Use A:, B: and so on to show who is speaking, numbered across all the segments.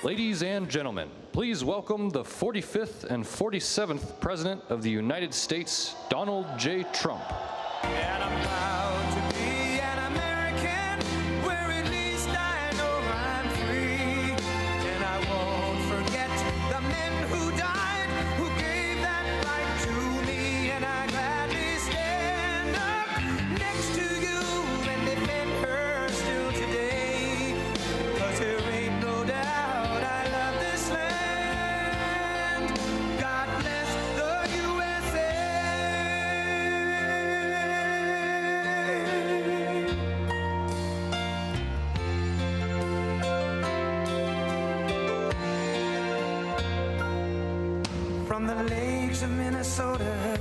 A: Ladies and gentlemen, please welcome the 45th and 47th President of the United States, Donald J. Trump.
B: And I'm proud to be an American, where at least I know I'm free. And I won't forget the men who died, who gave that right to me. And I gladly stand up next to you and defend her still today. 'Cause there ain't no doubt I love this land. God bless the USA. From the lakes of Minnesota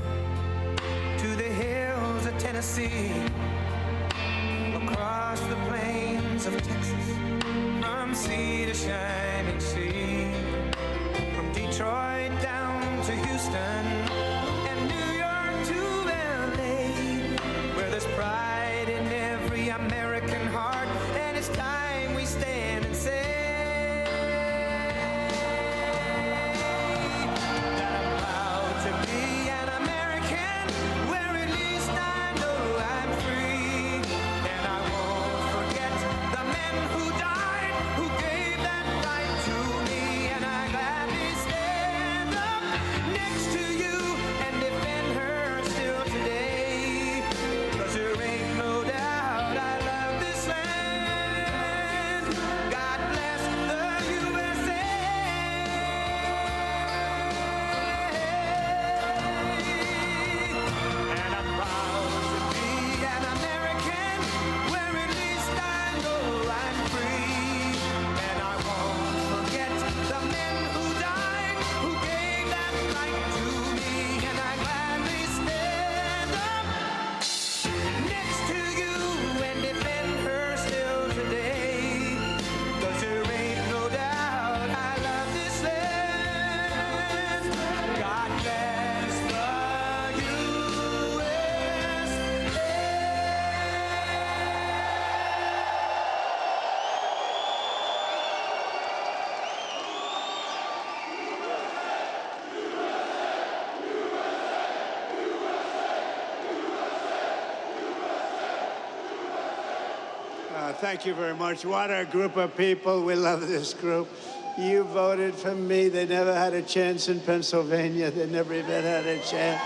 B: to the hills of Tennessee, across the plains of Texas, from sea to shining sea, from Detroit down to Houston and New York to LA, where there's pride in every American heart, and it's time we stand and say that I'm proud to be an American, where at least I know I'm free. And I won't forget the men who died, who gave that right to me. And I gladly stand up next to you and defend her still today. 'Cause there ain't no doubt I love this land. God bless the USA. And I'm proud to be an American, where at least I know I'm free. And I won't forget the men who died, who gave that right to me. And I gladly stand up next to you and defend her still today. 'Cause there ain't no doubt I love this land. God bless the USA.
C: Thank you very much. What a group of people. We love this group. You voted for me. They never had a chance in Pennsylvania. They never even had a chance.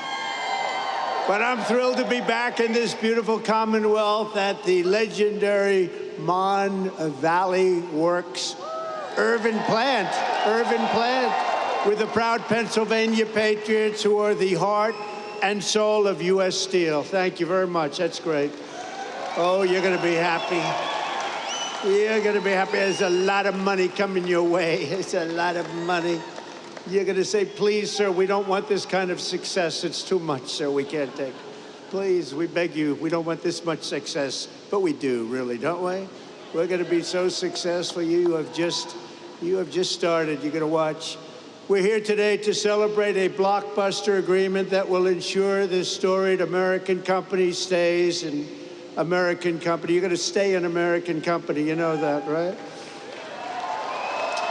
C: But I'm thrilled to be back in this beautiful Commonwealth at the legendary Mon Valley Works Irvin plant, with the proud Pennsylvania patriots who are the heart and soul of U.S. Steel. Thank you very much. That's great. Oh, you're going to be happy. You're going to be happy. There's a lot of money coming your way. It's a lot of money. You're going to say, please, sir, we don't want this kind of success. It's too much, sir. We can't take it. Please, we beg you, we don't want this much success. But we do, really, don't we? We're going to be so successful. You have just started. You're going to watch. We're here today to celebrate a blockbuster agreement that will ensure this storied American company stays an American company. You're going to stay an American company. You know that, right?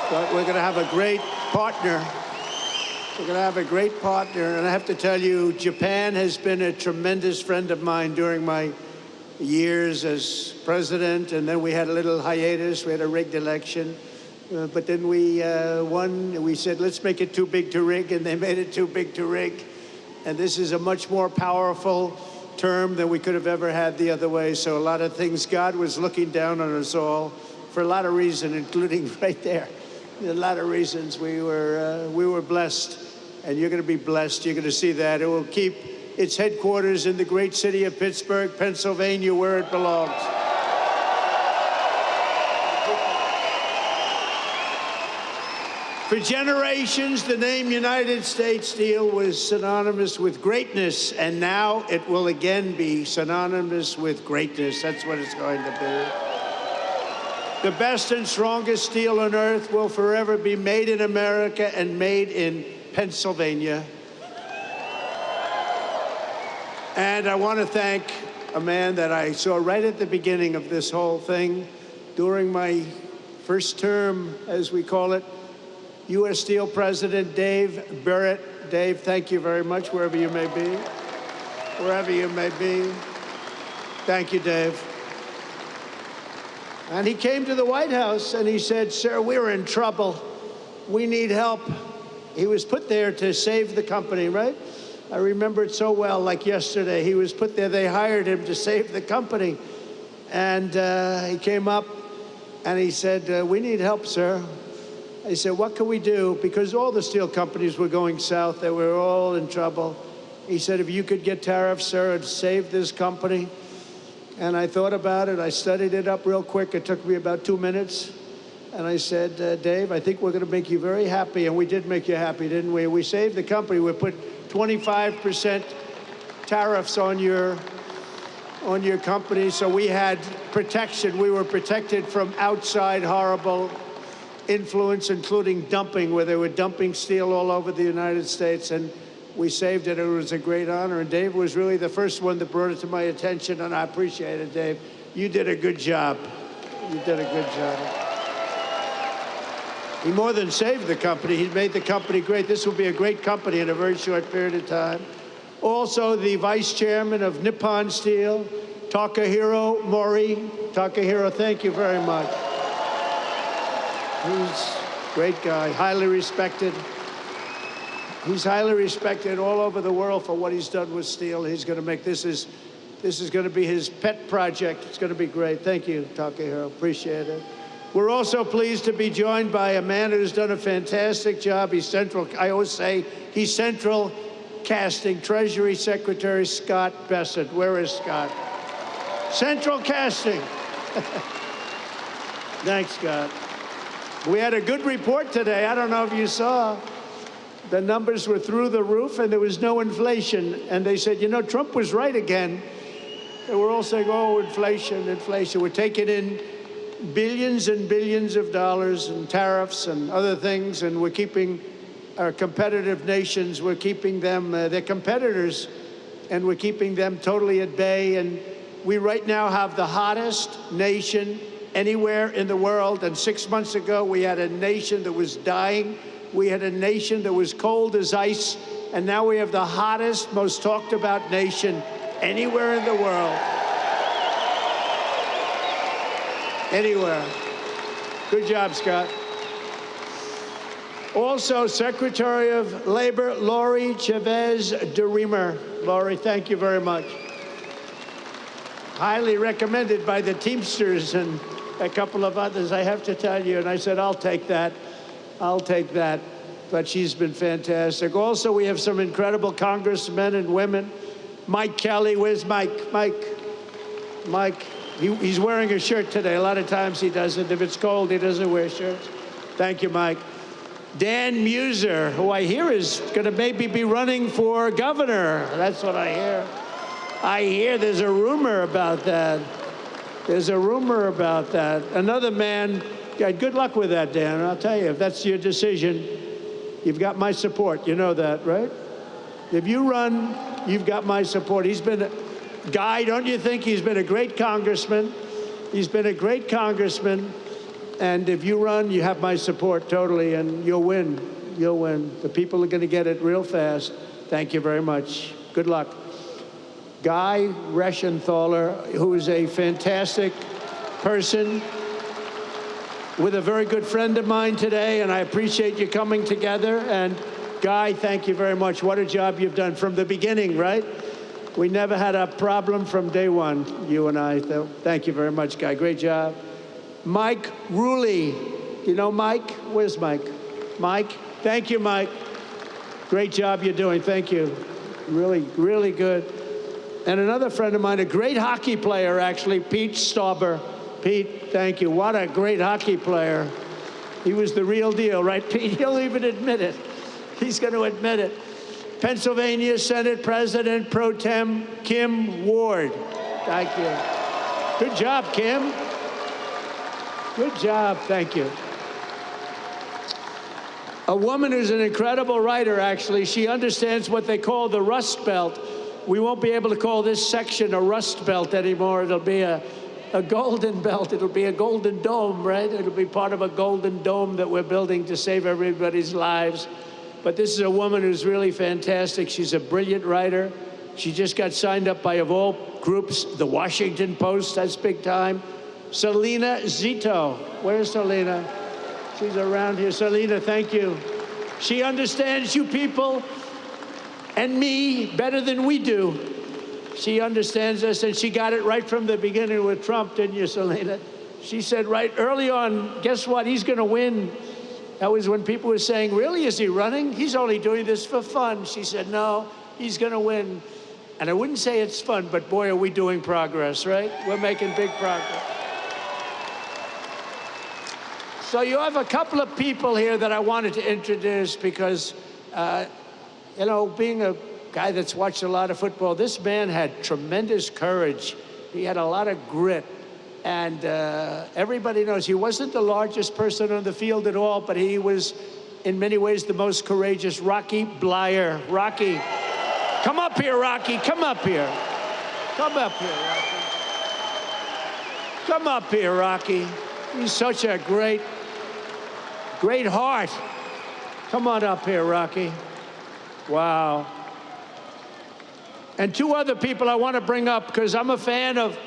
C: But we're going to have a great partner. We're going to have a great partner. And I have to tell you, Japan has been a tremendous friend of mine during my years as president. And then we had a little hiatus. We had a rigged election. But then we won. We said, let's make it too big to rig. And they made it too big to rig. And this is a much more powerful term than we could have ever had the other way. So a lot of things, God was looking down on us all for a lot of reasons, including right there. A lot of reasons we were blessed, and you're going to be blessed. You're going to see that. It will keep its headquarters in the great city of Pittsburgh, Pennsylvania, where it belongs. For generations, the name United States Steel was synonymous with greatness, and now it will again be synonymous with greatness. That's what it's going to be. The best and strongest steel on earth will forever be made in America and made in Pennsylvania. And I want to thank a man that I saw right at the beginning of this whole thing during my first term, as we call it, U.S. Steel President Dave Barrett. Dave, thank you very much, wherever you may be. Wherever you may be. Thank you, Dave. And he came to the White House and he said, sir, we're in trouble. We need help. He was put there to save the company, right? I remember it so well, like yesterday. He was put there, they hired him to save the company. And he came up and he said, we need help, sir. I said, what can we do? Because all the steel companies were going south. They were all in trouble. He said, if you could get tariffs, sir, and save this company. And I thought about it. I studied it up real quick. It took me about 2 minutes. And I said, Dave, I think we're going to make you very happy. And we did make you happy, didn't we? We saved the company. We put 25% tariffs on your company. So we had protection. We were protected from outside horrible influence, including dumping, where they were dumping steel all over the United States. And we saved it. It was a great honor. And Dave was really the first one that brought it to my attention. And I appreciate it, Dave. You did a good job. You did a good job. He more than saved the company. He made the company great. This will be a great company in a very short period of time. Also, the vice chairman of Nippon Steel, Takahiro Mori. Takahiro, thank you very much. He's a great guy, highly respected. He's highly respected all over the world for what he's done with steel. He's going to make this is going to be his pet project. It's going to be great. Thank you, Takahiro. Appreciate it. We're also pleased to be joined by a man who's done a fantastic job. He's central. I always say he's central casting. Treasury Secretary Scott Bessent. Where is Scott? Central casting. Thanks, Scott. We had a good report today. I don't know if you saw. The numbers were through the roof, and there was no inflation. And they said, you know, Trump was right again. They were all saying, oh, inflation, inflation. We're taking in billions and billions of dollars in tariffs and other things, and we're keeping our competitive nations, we're keeping them, they're competitors, and we're keeping them totally at bay. And we right now have the hottest nation anywhere in the world. And 6 months ago, we had a nation that was dying. We had a nation that was cold as ice. And now we have the hottest, most talked about nation anywhere in the world. Anywhere. Good job, Scott. Also, Secretary of Labor, Lori Chavez DeRemer. Lori, thank you very much. Highly recommended by the Teamsters and a couple of others, I have to tell you. And I said, I'll take that. I'll take that. But she's been fantastic. Also, we have some incredible congressmen and women. Mike Kelly, where's Mike? Mike, he's wearing a shirt today. A lot of times he doesn't. If it's cold, he doesn't wear shirts. Thank you, Mike. Dan Muser, who I hear is going to maybe be running for governor. That's what I hear. I hear there's a rumor about that. There's a rumor about that. Another man, good luck with that, Dan. I'll tell you, if that's your decision, you've got my support. You know that, right? If you run, you've got my support. He's been a guy, don't you think? He's been a great congressman. He's been a great congressman. And if you run, you have my support totally, and you'll win. You'll win. The people are going to get it real fast. Thank you very much. Good luck. Guy Reschenthaler, who is a fantastic person, with a very good friend of mine today, and I appreciate you coming together. And Guy, thank you very much. What a job you've done from the beginning, right? We never had a problem from day one, you and I. So thank you very much, Guy. Great job. Mike Ruley. You know Mike? Where's Mike? Mike? Thank you, Mike. Great job you're doing. Thank you. Really, really good. And another friend of mine, a great hockey player, actually, Pete Stauber. Pete, thank you. What a great hockey player. He was the real deal, right, Pete? He'll even admit it. He's going to admit it. Pennsylvania Senate President Pro Tem Kim Ward. Thank you. Good job, Kim. Good job. Thank you. A woman who's an incredible writer, actually. She understands what they call the Rust Belt. We won't be able to call this section a Rust Belt anymore. It'll be a a golden belt. It'll be a golden dome, right? It'll be part of a golden dome that we're building to save everybody's lives. But this is a woman who's really fantastic. She's a brilliant writer. She just got signed up by, of all groups, the Washington Post, that's big time. Selena Zito. Where's Selena? She's around here. Selena, thank you. She understands you people and me better than we do. She understands us, and she got it right from the beginning with Trump, didn't you, Selena? She said right early on, guess what? He's going to win. That was when people were saying, really, is he running? He's only doing this for fun. She said, no, he's going to win. And I wouldn't say it's fun, but boy, are we doing progress, right? We're making big progress. So you have a couple of people here that I wanted to introduce because, you know, being a guy that's watched a lot of football, this man had tremendous courage. He had a lot of grit. And everybody knows he wasn't the largest person on the field at all, but he was, in many ways, the most courageous. Rocky Bleier. Rocky. Come up here, Rocky. Come up here. Come up here, Rocky. Come up here, Rocky. He's such a great heart. Come on up here, Rocky. Wow. And two other people I want to bring up because I'm a fan of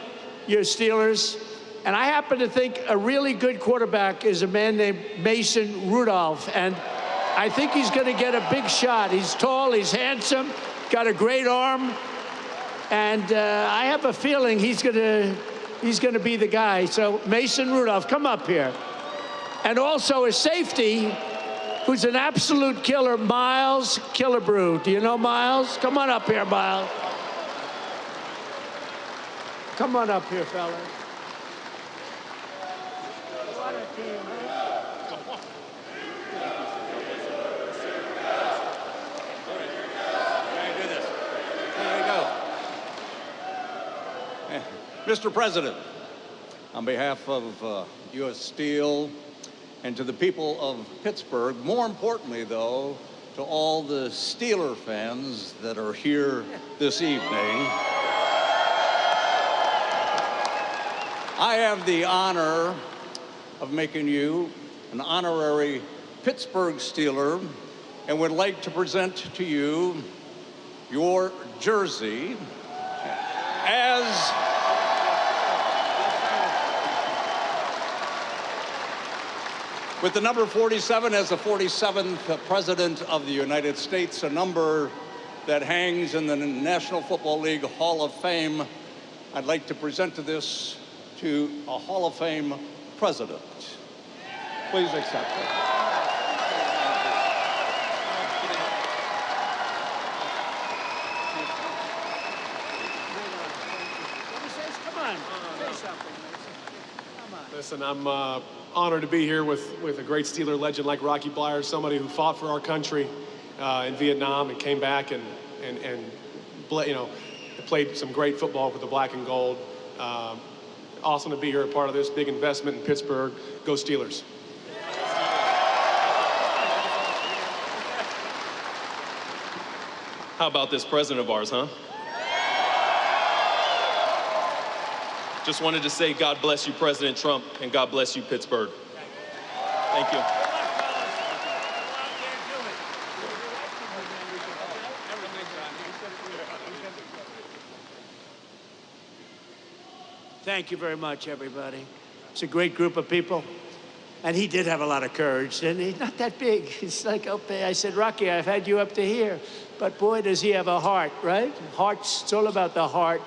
C: your Steelers. And I happen to think a really good quarterback is a man named Mason Rudolph. And I think he's going to get a big shot. He's tall, he's handsome, got a great arm. And I have a feeling he's going to be the guy. So Mason Rudolph, come up here. And also a safety who's an absolute killer, Miles Killebrew. Do you know Miles? Come on up here, Miles. Come on up here, fellas. What a team, huh? Come on.
D: Can I do this? There you go. Mr. President, on behalf of US Steel and to the people of Pittsburgh, more importantly, though, to all the Steeler fans that are here this evening, I have the honor of making you an honorary Pittsburgh Steeler and would like to present to you your jersey as with the number 47 as the 47th President of the United States, a number that hangs in the National Football League Hall of Fame. I'd like to present this to a Hall of Fame president. Please accept it.
C: Come on, say something. Come on.
E: Listen, I'm honored to be here with a great Steeler legend like Rocky Bleier, somebody who fought for our country in Vietnam and came back and you know, played some great football with the black and gold. Awesome to be here, a part of this big investment in Pittsburgh. Go Steelers.
F: How about this president of ours, huh? Just wanted to say God bless you, President Trump, and God bless you, Pittsburgh. Thank you.
C: Thank you very much, everybody. It's a great group of people. And he did have a lot of courage, didn't he? Not that big. It's like, okay, I said, Rocky, I've had you up to here. But boy, does he have a heart, right? Hearts, it's all about the heart.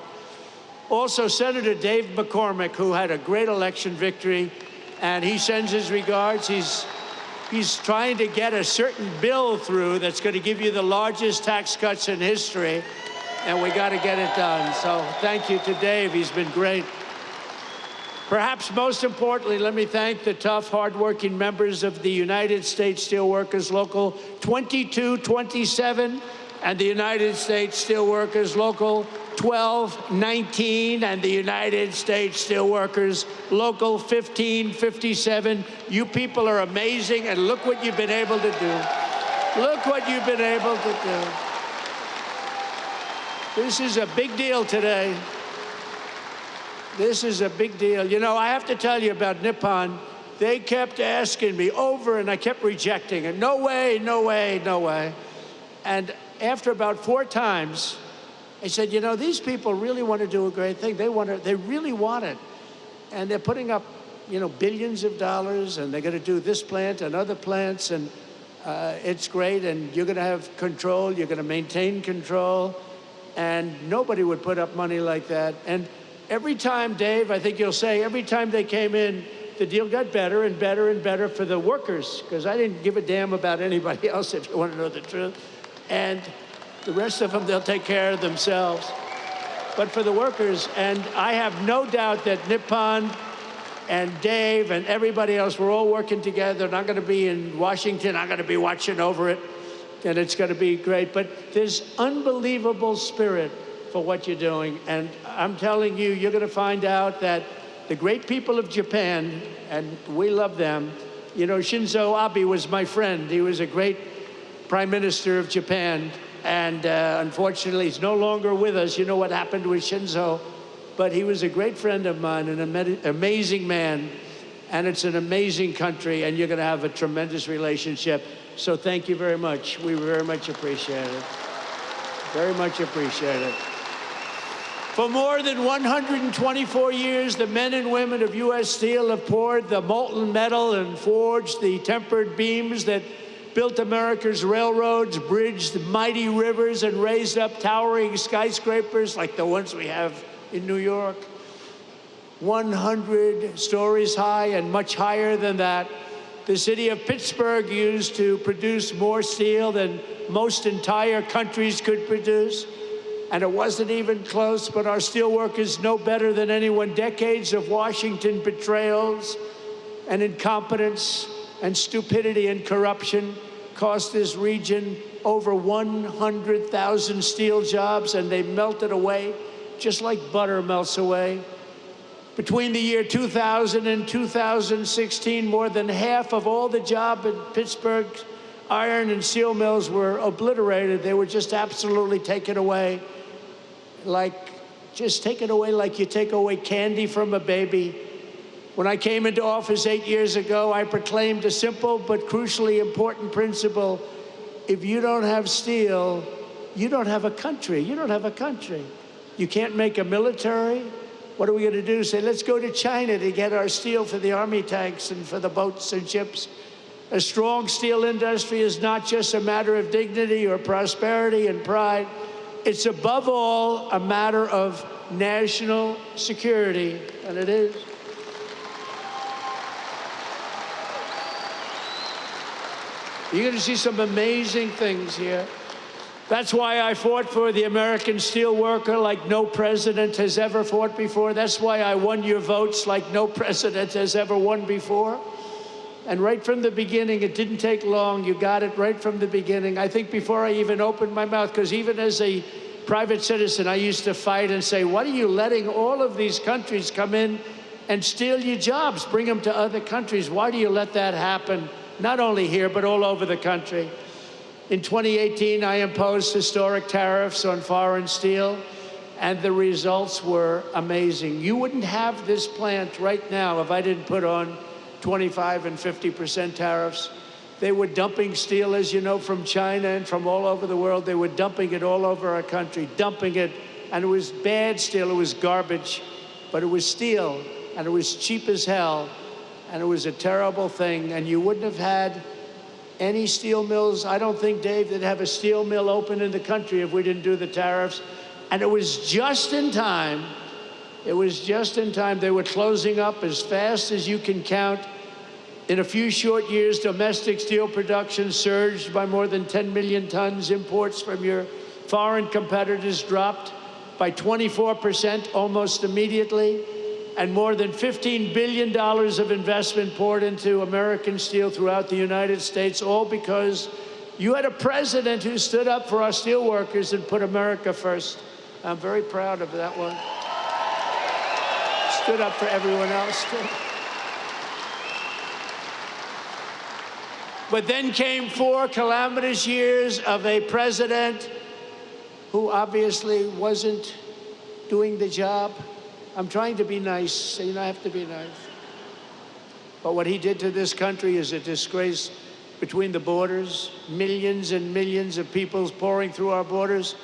C: Also, Senator Dave McCormick, who had a great election victory, and he sends his regards. He's trying to get a certain bill through that's going to give you the largest tax cuts in history, and we got to get it done. So thank you to Dave. He's been great. Perhaps most importantly, let me thank the tough, hardworking members of the United States Steelworkers Local 2227 and the United States Steelworkers Local 1219 and the United States Steelworkers Local 1557. You people are amazing, and look what you've been able to do. Look what you've been able to do. This is a big deal today. This is a big deal. You know, I have to tell you about Nippon. They kept asking me over, and I kept rejecting it. No way, no way, no way. And after about 4 times, I said, you know, these people really want to do a great thing. They really want it. And they're putting up, you know, billions of dollars, and they're going to do this plant and other plants, and it's great, and you're going to have control, you're going to maintain control, and nobody would put up money like that. And every time, Dave, I think you'll say, every time they came in, the deal got better and better and better for the workers, because I didn't give a damn about anybody else, if you want to know the truth. And the rest of them, they'll take care of themselves. But for the workers, and I have no doubt that Nippon and Dave and everybody else, we're all working together, and I'm going to be in Washington. I'm going to be watching over it, and it's going to be great. But there's unbelievable spirit for what you're doing, and I'm telling you, you're going to find out that the great people of Japan, and we love them. You know, Shinzo Abe was my friend. He was a great Prime Minister of Japan, and unfortunately, he's no longer with us. You know what happened with Shinzo, but he was a great friend of mine, an amazing man, and it's an amazing country, and you're going to have a tremendous relationship. So thank you very much. We very much appreciate it. Very much appreciate it. For more than 124 years, the men and women of U.S. Steel have poured the molten metal and forged the tempered beams that built America's railroads, bridged mighty rivers, and raised up towering skyscrapers like the ones we have in New York. 100 stories high and much higher than that. The city of Pittsburgh used to produce more steel than most entire countries could produce. And it wasn't even close, but our steelworkers know better than anyone. Decades of Washington betrayals and incompetence and stupidity and corruption cost this region over 100,000 steel jobs, and they melted away just like butter melts away. Between the year 2000 and 2016, more than half of all the jobs in Pittsburgh's iron and steel mills were obliterated. They were just absolutely taken away. Just take it away like you take away candy from a baby. When I came into office 8 years ago, I proclaimed a simple but crucially important principle. If you don't have steel, you don't have a country. You don't have a country. You can't make a military. What are we going to do? Say, let's go to China to get our steel for the army tanks and for the boats and ships. A strong steel industry is not just a matter of dignity or prosperity and pride. It's above all a matter of national security, and it is. You're going to see some amazing things here. That's why I fought for the American steelworker like no president has ever fought before. That's why I won your votes like no president has ever won before. And right from the beginning, it didn't take long. You got it right from the beginning. I think before I even opened my mouth, because even as a private citizen, I used to fight and say, what are you letting all of these countries come in and steal your jobs, bring them to other countries? Why do you let that happen? Not only here, but all over the country. In 2018, I imposed historic tariffs on foreign steel, and the results were amazing. You wouldn't have this plant right now if I didn't put on 25 and 50% tariffs. They were dumping steel, as you know, from China and from all over the world. They were dumping it all over our country, dumping it. And it was bad steel, it was garbage, but it was steel, and it was cheap as hell, and it was a terrible thing. And you wouldn't have had any steel mills. I don't think, Dave, they'd have a steel mill open in the country if we didn't do the tariffs. And it was just in time. It was just in time. They were closing up as fast as you can count. In a few short years, domestic steel production surged by more than 10 million tons. Imports from your foreign competitors dropped by 24% almost immediately. And more than $15 billion of investment poured into American steel throughout the United States, all because you had a president who stood up for our steel workers and put America first. I'm very proud of that one. Stood up for everyone else, too. But then came 4 calamitous years of a president who obviously wasn't doing the job. I'm trying to be nice, so I have to be nice. But what he did to this country is a disgrace. Between the borders, millions and millions of people pouring through our borders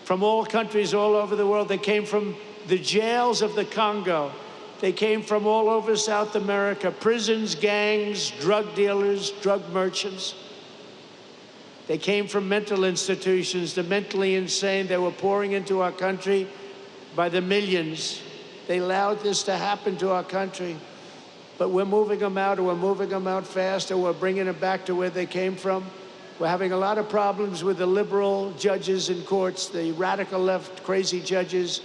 C: from all countries all over the world. They came from the jails of the Congo. They came from all over South America, prisons, gangs, drug dealers, drug merchants. They came from mental institutions, the mentally insane. They were pouring into our country by the millions. They allowed this to happen to our country. But we're moving them out, or we're moving them out fast, or we're bringing them back to where they came from. We're having a lot of problems with the liberal judges in courts, the radical left crazy judges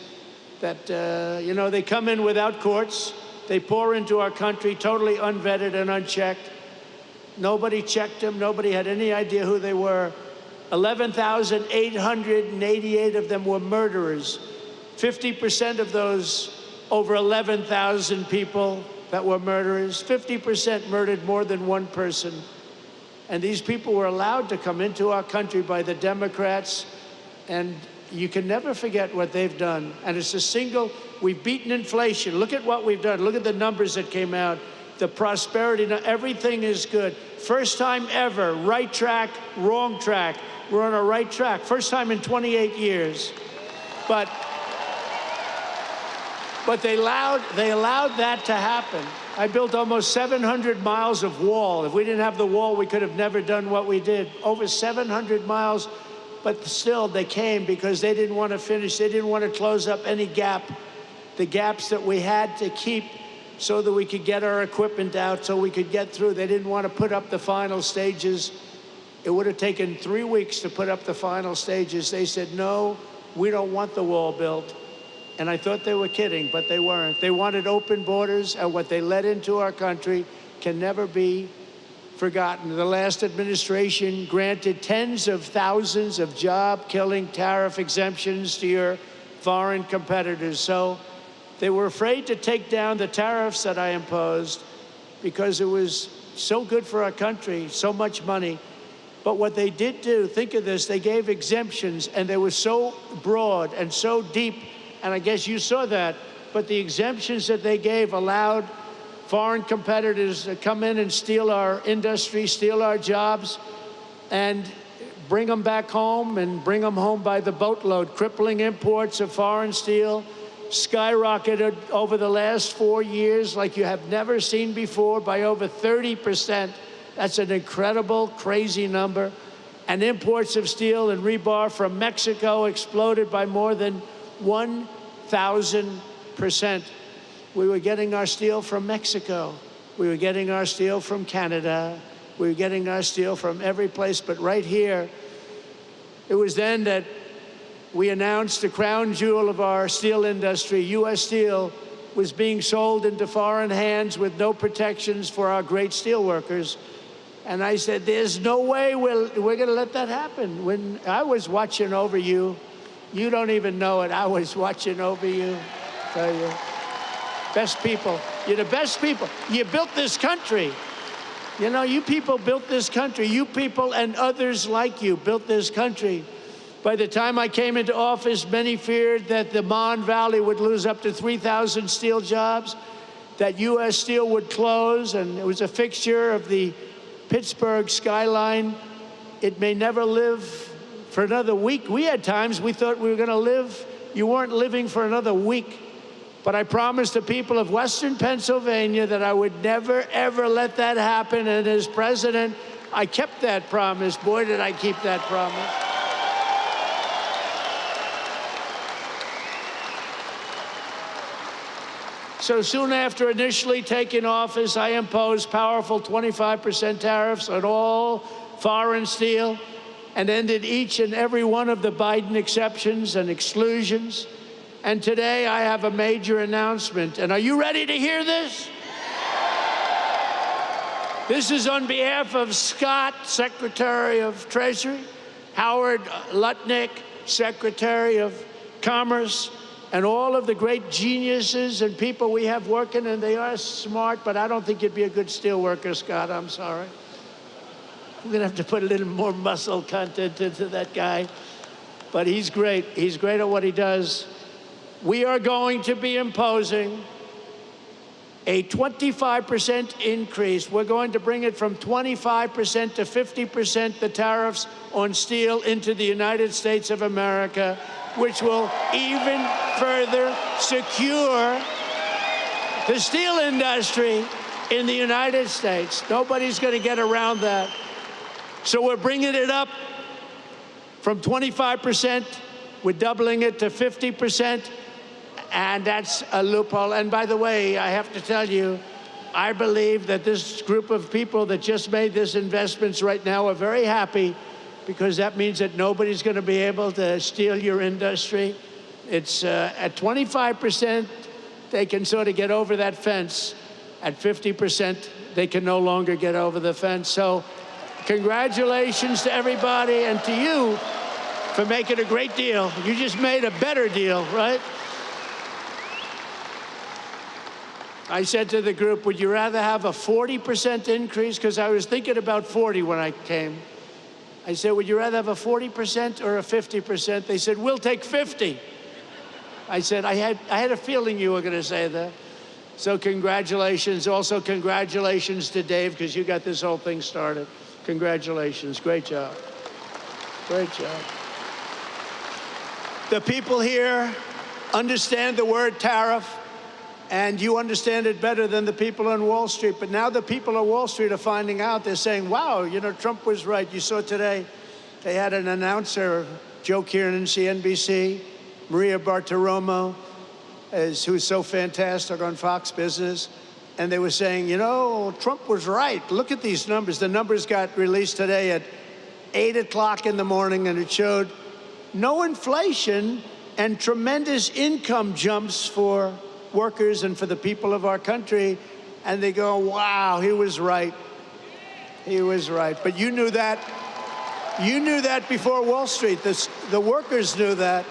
C: that, they come in without courts. They pour into our country totally unvetted and unchecked. Nobody checked them. Nobody had any idea who they were. 11,888 of them were murderers. 50% of those over 11,000 people that were murderers, 50% murdered more than one person. And these people were allowed to come into our country by the Democrats, and you can never forget what they've done. And it's we've beaten inflation. Look at what we've done. Look at the numbers that came out. The prosperity, now everything is good. First time ever, right track, wrong track. We're on a right track. First time in 28 years. But they allowed that to happen. I built almost 700 miles of wall. If we didn't have the wall, we could have never done what we did. Over 700 miles, but still they came because they didn't want to finish. They didn't want to close up any gap, the gaps that we had to keep so that we could get our equipment out, so we could get through. They didn't want to put up the final stages. It would have taken 3 weeks to put up the final stages. They said, no, we don't want the wall built. And I thought they were kidding, but they weren't. They wanted open borders, and what they let into our country can never be forgotten. The last administration granted tens of thousands of job-killing tariff exemptions to your foreign competitors. So they were afraid to take down the tariffs that I imposed because it was so good for our country, so much money. But what they did do, think of this, they gave exemptions, and they were so broad and so deep. And I guess you saw that, but the exemptions that they gave allowed foreign competitors to come in and steal our industry, steal our jobs, and bring them back home, and bring them home by the boatload. Crippling imports of foreign steel skyrocketed over the last 4 years like you have never seen before, by over 30%. That's an incredible, crazy number. And imports of steel and rebar from Mexico exploded by more than 1,000%. We were getting our steel from Mexico. We were getting our steel from Canada. We were getting our steel from every place, but right here, it was then that we announced the crown jewel of our steel industry, U.S. Steel, was being sold into foreign hands with no protections for our great steel workers. And I said, there's no way we're going to let that happen. When I was watching over you, you don't even know it. I was watching over you. I tell you, best people. You're the best people. You built this country. You know, you people built this country. You people and others like you built this country. By the time I came into office, many feared that the Mon Valley would lose up to 3,000 steel jobs, that U.S. Steel would close, and it was a fixture of the Pittsburgh skyline. It may never live for another week. We had times we thought we were going to live. You weren't living for another week. But I promised the people of Western Pennsylvania that I would never, ever let that happen. And as president, I kept that promise. Boy, did I keep that promise. So soon after initially taking office, I imposed powerful 25% tariffs on all foreign steel and ended each and every one of the Biden exceptions and exclusions. And today I have a major announcement. And are you ready to hear this? This is on behalf of Scott, Secretary of Treasury, Howard Lutnick, Secretary of Commerce, and all of the great geniuses and people we have working, and they are smart, but I don't think you'd be a good steel worker, Scott. I'm sorry. We're going to have to put a little more muscle content into that guy. But he's great. He's great at what he does. we are going to be imposing a 25% increase. We're going to bring it from 25% to 50%, the tariffs on steel into the United States of America, which will even further secure the steel industry in the United States. Nobody's going to get around that. So we're bringing it up from 25%. We're doubling it to 50%. And that's a loophole. And by the way, I have to tell you, I believe that this group of people that just made this investments right now are very happy, because that means that nobody's going to be able to steal your industry. It's at 25%, they can sort of get over that fence. At 50%, they can no longer get over the fence. So congratulations to everybody and to you for making a great deal. You just made a better deal, right? I said to the group, would you rather have a 40% increase? Because I was thinking about 40 when I came. I said, would you rather have a 40% or a 50%? They said, we'll take 50. I said, I had a feeling you were going to say that. So congratulations. Also, congratulations to Dave, because you got this whole thing started. Congratulations. Great job. Great job. The people here understand the word tariff, and you understand it better than the people on Wall Street. But now the people on Wall Street are finding out. They're saying, wow, you know, Trump was right. You saw today they had an announcer, Joe Kiernan, CNBC, Maria Bartiromo, who's so fantastic on Fox Business. And they were saying, you know, Trump was right. Look at these numbers. The numbers got released today at 8 o'clock in the morning, and it showed no inflation and tremendous income jumps for workers and for the people of our country. And they go, wow, he was right. He was right. But you knew that. You knew that before Wall Street. The workers knew that.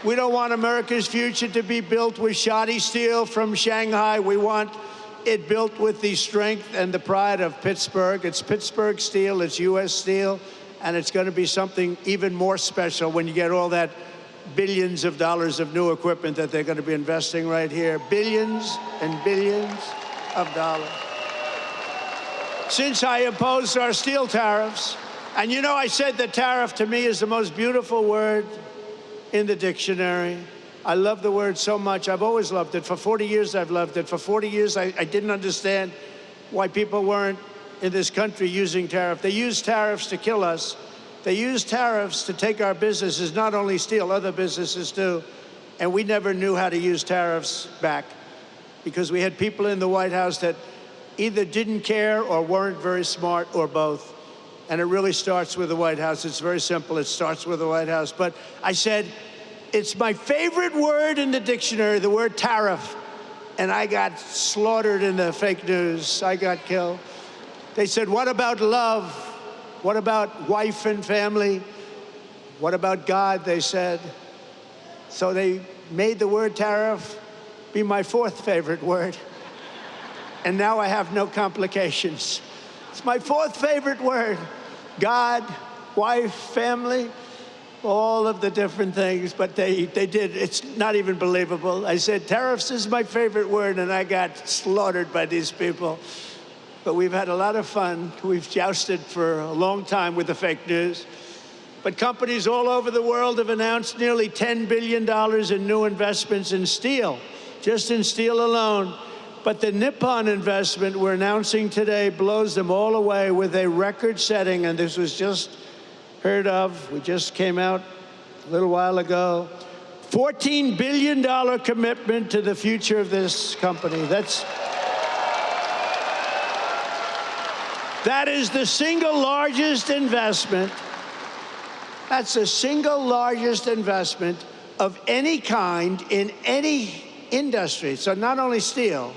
C: We don't want America's future to be built with shoddy steel from Shanghai. We want it built with the strength and the pride of Pittsburgh. It's Pittsburgh steel, it's U.S. steel, and it's going to be something even more special when you get all that billions of dollars of new equipment that they're going to be investing right here. Billions and billions of dollars. Since I opposed our steel tariffs, and you know, I said that tariff to me is the most beautiful word in the dictionary. I love the word so much. I've always loved it. For 40 years, I've loved it. For 40 years, I didn't understand why people weren't in this country using tariff. They use tariffs to kill us. They use tariffs to take our businesses, not only steel, other businesses too. And we never knew how to use tariffs back, because we had people in the White House that either didn't care or weren't very smart, or both. And it really starts with the White House. It's very simple. It starts with the White House. But I said, it's my favorite word in the dictionary, the word tariff. And I got slaughtered in the fake news. I got killed. They said, what about love? What about wife and family? What about God, they said. So they made the word tariff be my fourth favorite word. And now I have no complications. It's my fourth favorite word. God, wife, family, all of the different things, but they did. It's not even believable. I said, tariffs is my favorite word, and I got slaughtered by these people. But we've had a lot of fun. We've jousted for a long time with the fake news. But companies all over the world have announced nearly $10 billion in new investments in steel, just in steel alone. But the Nippon investment we're announcing today blows them all away with a record-setting, and this was just heard of. We just came out a little while ago. $14 billion commitment to the future of this company. That is the single largest investment. That's the single largest investment of any kind in any industry. So not only steel,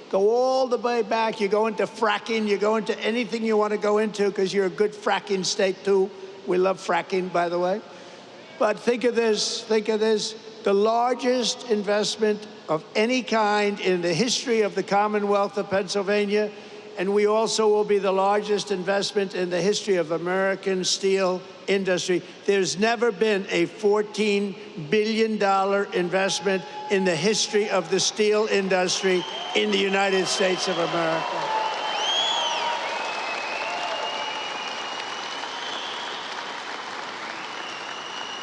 C: go all the way back. You go into fracking, you go into anything you want to go into, because you're a good fracking state too. We love fracking, by the way. But think of this, the largest investment of any kind in the history of the Commonwealth of Pennsylvania and we also will be the largest investment in the history of American steel industry. There's never been a $14 billion investment in the history of the steel industry in the United States of America.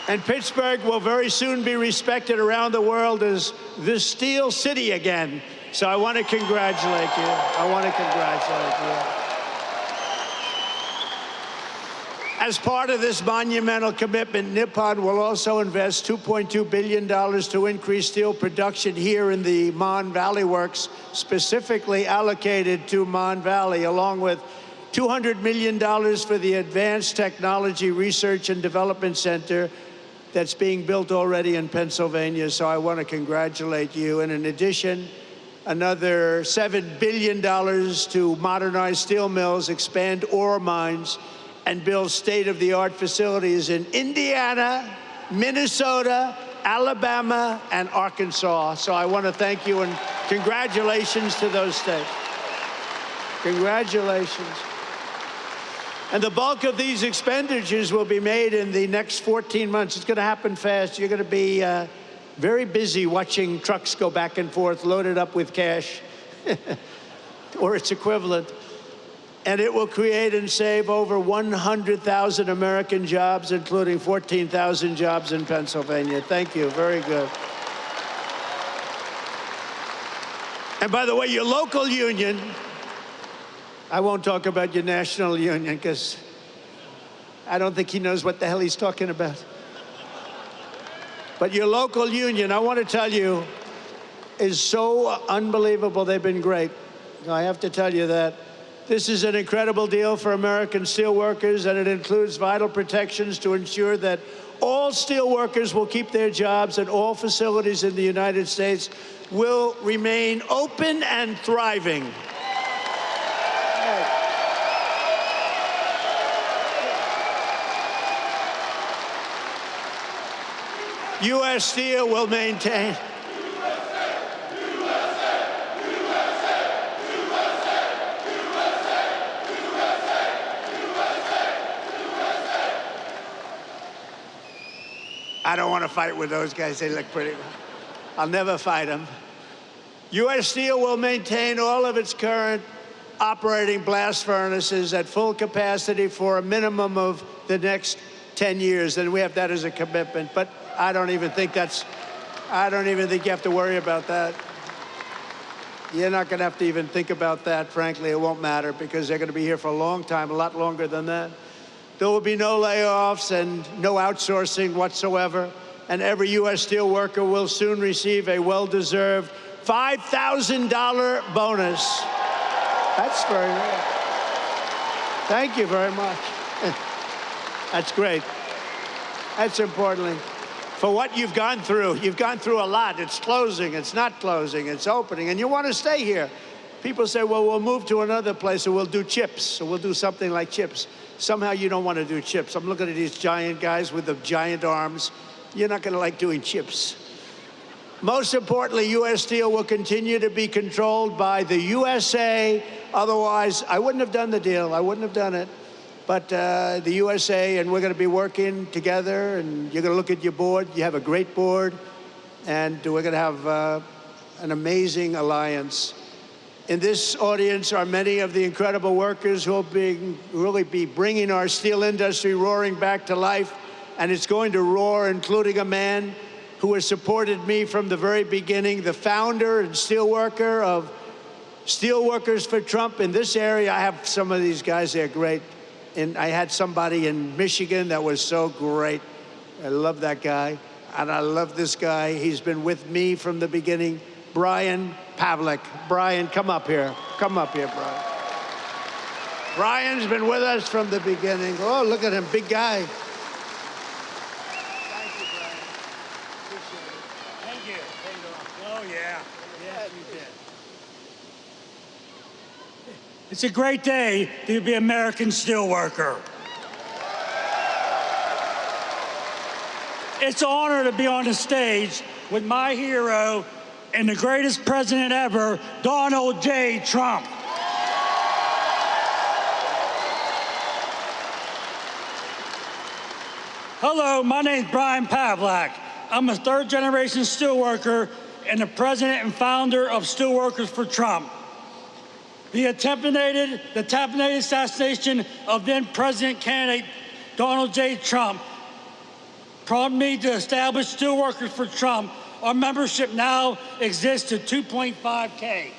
C: And Pittsburgh will very soon be respected around the world as the Steel City again. So I want to congratulate you. I want to congratulate you. As part of this monumental commitment, Nippon will also invest $2.2 billion to increase steel production here in the Mon Valley Works, specifically allocated to Mon Valley, along with $200 million for the Advanced Technology Research and Development Center that's being built already in Pennsylvania. So I want to congratulate you. And in addition, another $7 billion to modernize steel mills, expand ore mines, and build state-of-the-art facilities in Indiana, Minnesota, Alabama, and Arkansas. So I want to thank you and congratulations to those states. Congratulations. And the bulk of these expenditures will be made in the next 14 months. It's going to happen fast. You're going to be very busy watching trucks go back and forth, loaded up with cash, or its equivalent. And it will create and save over 100,000 American jobs, including 14,000 jobs in Pennsylvania. Thank you. Very good. And by the way, your local union, I won't talk about your national union because I don't think he knows what the hell he's talking about. But your local union, I want to tell you, is so unbelievable. They've been great. I have to tell you that. This is an incredible deal for American steelworkers, and it includes vital protections to ensure that all steelworkers will keep their jobs and all facilities in the United States will remain open and thriving. U.S. Steel will maintain. I don't want to fight with those guys. They look pretty. I'll never fight them. U.S. Steel will maintain all of its current operating blast furnaces at full capacity for a minimum of the next 10 years, and we have that as a commitment. But I don't even think you have to worry about that. You're not going to have to even think about that. Frankly, it won't matter because they're going to be here for a long time, a lot longer than that. There will be no layoffs and no outsourcing whatsoever, and every U.S. steel worker will soon receive a well-deserved $5,000 bonus. That's very rare. Thank you very much. That's great. That's importantly. For what you've gone through a lot. It's closing, it's not closing, it's opening, and you want to stay here. People say, well, we'll move to another place, or we'll do chips, or we'll do something like chips. Somehow you don't want to do chips. I'm looking at these giant guys with the giant arms. You're not going to like doing chips. Most importantly, U.S. Steel will continue to be controlled by the USA. Otherwise, I wouldn't have done the deal. I wouldn't have done it. But the USA, and we're going to be working together, and you're going to look at your board. You have a great board, and we're going to have an amazing alliance. In this audience are many of the incredible workers who will really be bringing our steel industry roaring back to life, and it's going to roar, including a man who has supported me from the very beginning, the founder and steelworker of Steelworkers for Trump. In this area, I have some of these guys, they're great. And I had somebody in Michigan that was so great. I love that guy, and I love this guy. He's been with me from the beginning. Brian Pavlik. Brian, come up here. Come up here, Brian. Brian's been with us from the beginning. Oh, look at him, big guy. Thank you, Brian. Appreciate it. Thank you. Oh, yeah. Yeah, you did.
G: It's a great day to be an American steelworker. It's an honor to be on the stage with my hero and the greatest president ever, Donald J. Trump. Hello, my name's Brian Pavlak. I'm a third-generation steelworker and the president and founder of Steelworkers for Trump. The attempted assassination of then-president candidate Donald J. Trump prompted me to establish Steelworkers for Trump. Our membership now exists at 2.5K.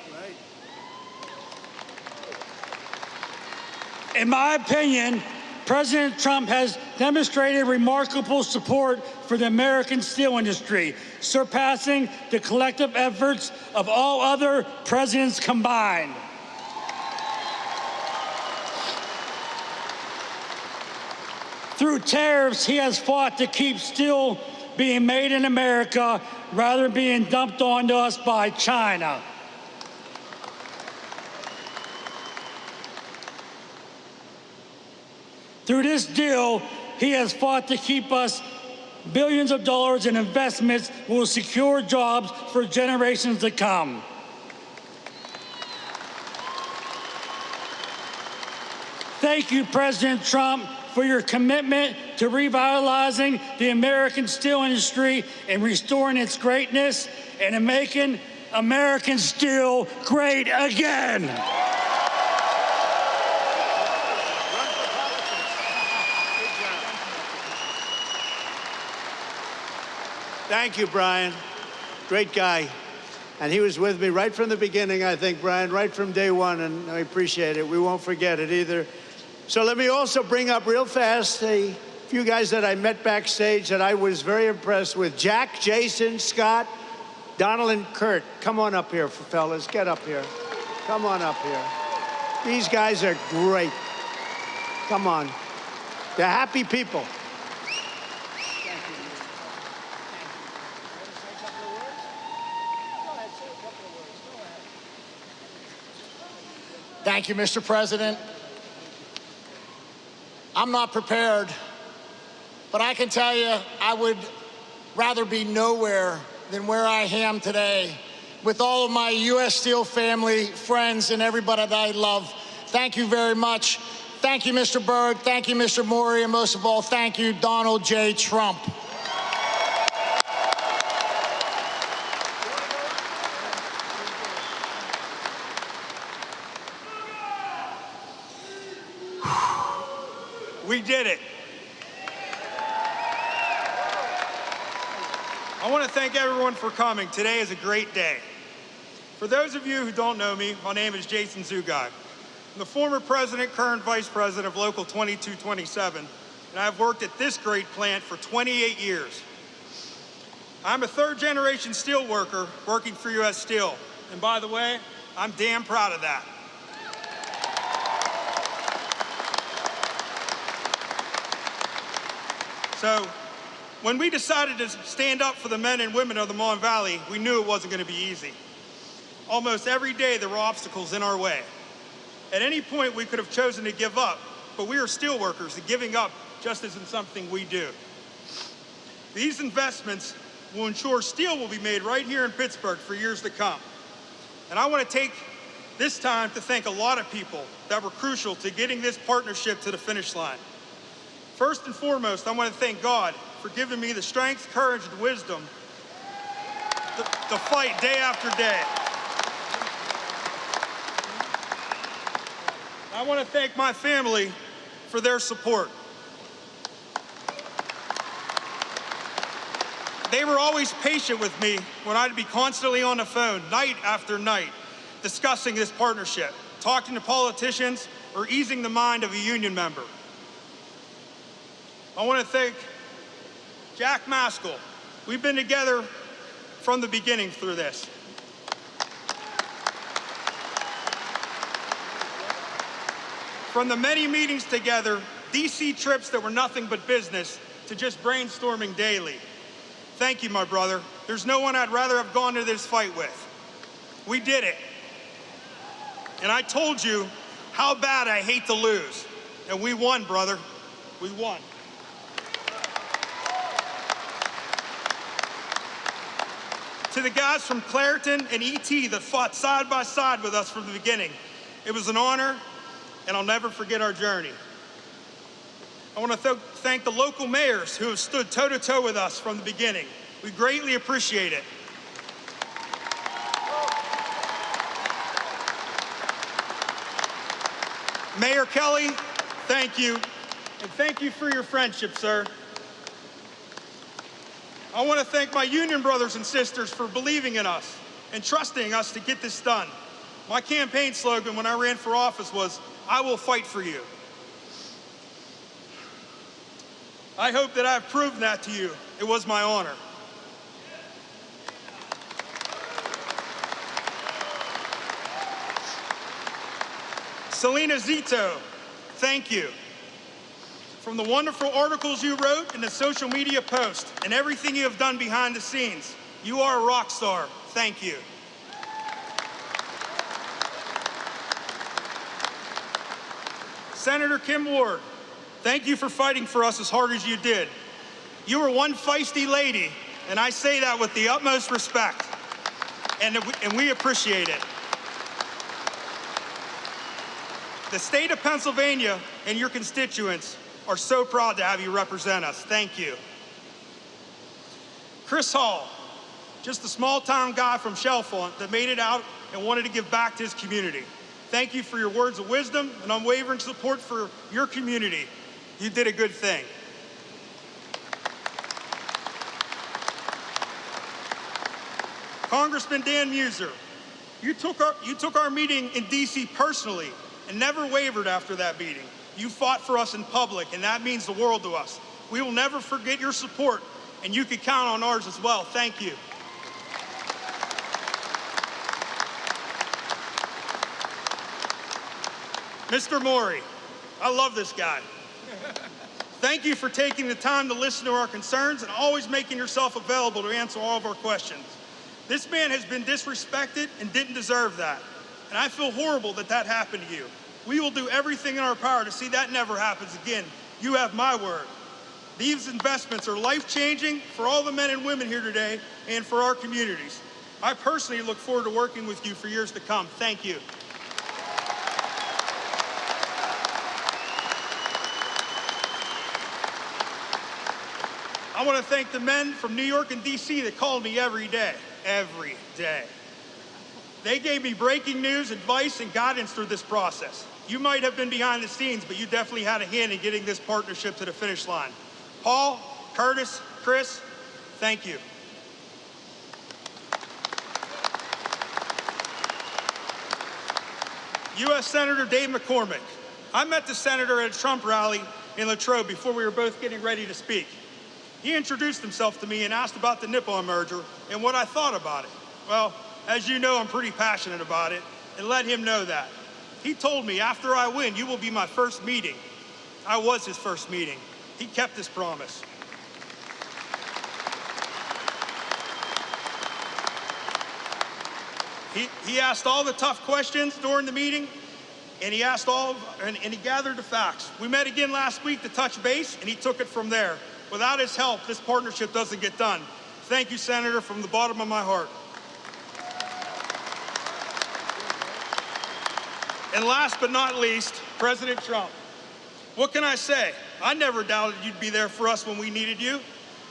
G: In my opinion, President Trump has demonstrated remarkable support for the American steel industry, surpassing the collective efforts of all other presidents combined. Through tariffs, he has fought to keep steel being made in America rather than being dumped onto us by China. Through this deal, he has fought to keep us billions of dollars in investments that will secure jobs for generations to come. Thank you, President Trump, for your commitment to revitalizing the American steel industry and restoring its greatness and in making American steel great again.
C: Thank you, Brian. Great guy. And he was with me right from the beginning, I think, Brian, right from day one, and I appreciate it. We won't forget it either. So let me also bring up real fast a few guys that I met backstage that I was very impressed with. Jack, Jason, Scott, Donald, and Kurt. Come on up here, fellas. Get up here. Come on up here. These guys are great. Come on. They're happy people.
H: Thank you, Mr. President. I'm not prepared, but I can tell you I would rather be nowhere than where I am today with all of my U.S. Steel family, friends, and everybody that I love. Thank you very much. Thank you, Mr. Berg. Thank you, Mr. Maury, and most of all, thank you, Donald J. Trump.
I: We did it. I want to thank everyone for coming. Today is a great day. For those of you who don't know me, my name is Jason Zugai. I'm the former president, current vice president of Local 2227, and I've worked at this great plant for 28 years. I'm a third-generation steel worker working for U.S. Steel. And by the way, I'm damn proud of that. So, when we decided to stand up for the men and women of the Mon Valley, we knew it wasn't going to be easy. Almost every day there were obstacles in our way. At any point we could have chosen to give up, but we are steel workers, and giving up just isn't something we do. These investments will ensure steel will be made right here in Pittsburgh for years to come. And I want to take this time to thank a lot of people that were crucial to getting this partnership to the finish line. First and foremost, I want to thank God for giving me the strength, courage, and wisdom to fight day after day. I want to thank my family for their support. They were always patient with me when I'd be constantly on the phone, night after night, discussing this partnership, talking to politicians, or easing the mind of a union member. I want to thank Jack Maskell. We've been together from the beginning through this. From the many meetings together, DC trips that were nothing but business, to just brainstorming daily. Thank you, my brother. There's no one I'd rather have gone to this fight with. We did it. And I told you how bad I hate to lose. And we won, brother. We won. To the guys from Clairton and ET that fought side by side with us from the beginning, it was an honor, and I'll never forget our journey. I want to thank the local mayors who have stood toe-to-toe with us from the beginning. We greatly appreciate it. Mayor Kelly, thank you, and thank you for your friendship, sir. I want to thank my union brothers and sisters for believing in us and trusting us to get this done. My campaign slogan when I ran for office was, "I will fight for you." I hope that I've proven that to you. It was my honor. Selena Zito, thank you. From the wonderful articles you wrote and the social media posts and everything you have done behind the scenes, you are a rock star. Thank you. Senator Kim Ward, thank you for fighting for us as hard as you did. You were one feisty lady, and I say that with the utmost respect, and we appreciate it. The state of Pennsylvania and your constituents are so proud to have you represent us. Thank you. Chris Hall, just a small-town guy from Chalfont that made it out and wanted to give back to his community. Thank you for your words of wisdom and unwavering support for your community. You did a good thing. Congressman Dan Muser, you took our meeting in D.C. personally and never wavered after that meeting. You fought for us in public, and that means the world to us. We will never forget your support, and you can count on ours as well. Thank you. Mr. Maury, I love this guy. Thank you for taking the time to listen to our concerns and always making yourself available to answer all of our questions. This man has been disrespected and didn't deserve that, and I feel horrible that that happened to you. We will do everything in our power to see that never happens again. You have my word. These investments are life-changing for all the men and women here today and for our communities. I personally look forward to working with you for years to come. Thank you. I want to thank the men from New York and D.C. that called me every day. Every day. They gave me breaking news, advice, and guidance through this process. You might have been behind the scenes, but you definitely had a hand in getting this partnership to the finish line. Paul, Curtis, Chris, thank you. U.S. Senator Dave McCormick. I met the senator at a Trump rally in Latrobe before we were both getting ready to speak. He introduced himself to me and asked about the Nippon merger and what I thought about it. Well, as you know, I'm pretty passionate about it, and let him know that. He told me, after I win, you will be my first meeting. I was his first meeting. He kept his promise. He asked all the tough questions during the meeting, and he gathered the facts. We met again last week to touch base, and he took it from there. Without his help, this partnership doesn't get done. Thank you, Senator, from the bottom of my heart. And last but not least, President Trump. What can I say? I never doubted you'd be there for us when we needed you.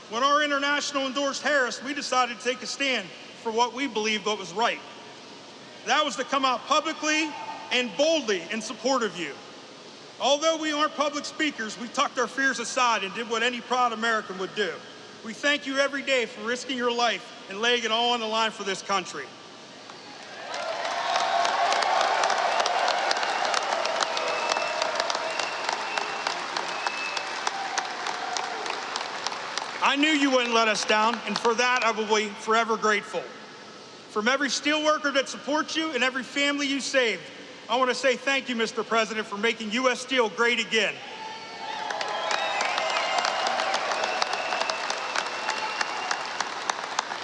I: When our international endorsed Harris, we decided to take a stand for what we believed what was right. That was to come out publicly and boldly in support of you. Although we aren't public speakers, we tucked our fears aside and did what any proud American would do. We thank you every day for risking your life and laying it all on the line for this country. I knew you wouldn't let us down, and for that I will be forever grateful. From every steelworker that supports you and every family you saved, I want to say thank you, Mr. President, for making U.S. Steel great again.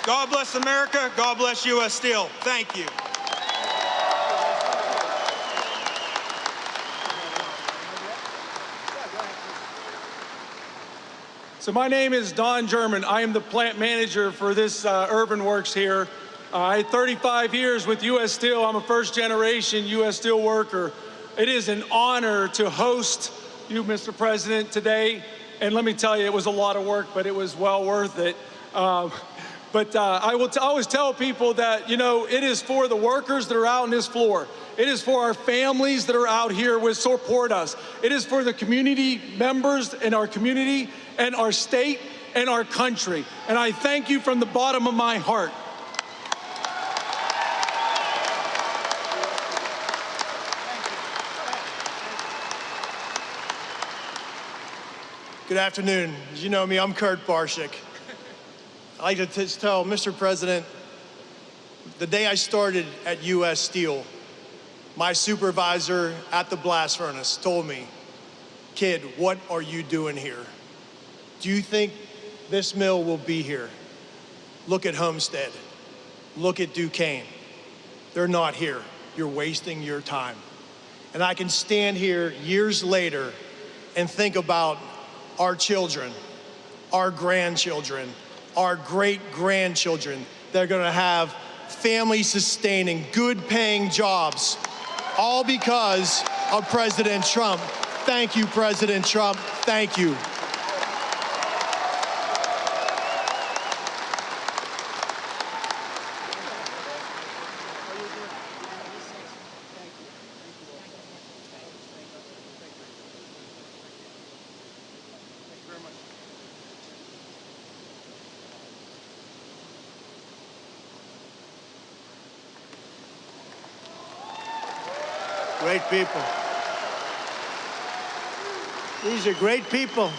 I: God bless America. God bless U.S. Steel. Thank you.
J: So my name is Don German. I am the plant manager for this Urban Works here. I had 35 years with U.S. Steel. I'm a first-generation U.S. Steel worker. It is an honor to host you, Mr. President, today. And let me tell you, it was a lot of work, but it was well worth it. I will always tell people that, you know, it is for the workers that are out on this floor. It is for our families that are out here who support us. It is for the community members in our community and our state and our country. And I thank you from the bottom of my heart.
K: Good afternoon. As you know me, I'm Kurt Barshik. I'd like to tell Mr. President, the day I started at US Steel, my supervisor at the blast furnace told me, "Kid, what are you doing here? Do you think this mill will be here? Look at Homestead. Look at Duquesne. They're not here. You're wasting your time." And I can stand here years later and think about our children, our grandchildren, our great-grandchildren that are gonna have family-sustaining, good-paying jobs, all because of President Trump. Thank you, President Trump. Thank you.
C: Great people. These are great people.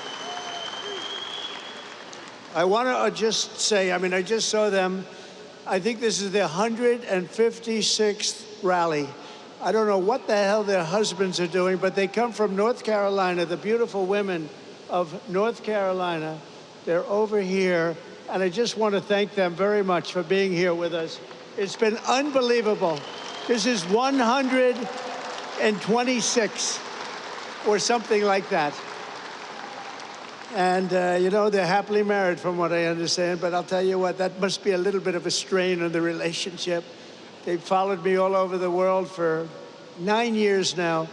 C: I want to just say, I mean, I just saw them. I think this is their 156th rally. I don't know what the hell their husbands are doing, but they come from North Carolina, the beautiful women of North Carolina. They're over here, and I just want to thank them very much for being here with us. It's been unbelievable. This is 126 or something like that. And, you know, they're happily married from what I understand, but I'll tell you what, that must be a little bit of a strain on the relationship. They've followed me all over the world for 9 years now.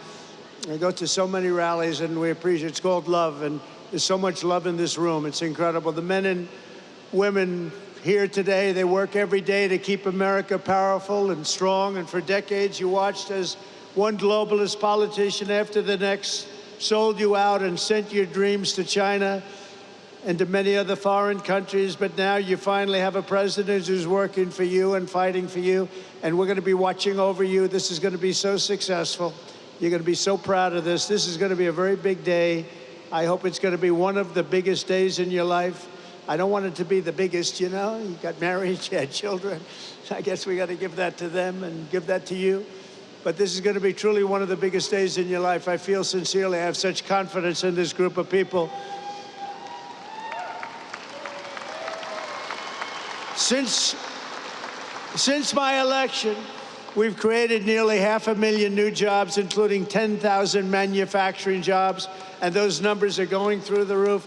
C: I go to so many rallies, and we appreciate it. It's called love, and there's so much love in this room. It's incredible. The men and women here today, they work every day to keep America powerful and strong, and for decades you watched as one globalist politician after the next sold you out and sent your dreams to China and to many other foreign countries, but now you finally have a president who's working for you and fighting for you, and we're going to be watching over you. This is going to be so successful. You're going to be so proud of this. This is going to be a very big day. I hope it's going to be one of the biggest days in your life. I don't want it to be the biggest, you know. You got married, you had children. I guess we got to give that to them and give that to you. But this is going to be truly one of the biggest days in your life. I feel sincerely, I have such confidence in this group of people. Since my election, we've created nearly 500,000 new jobs, including 10,000 manufacturing jobs, and those numbers are going through the roof.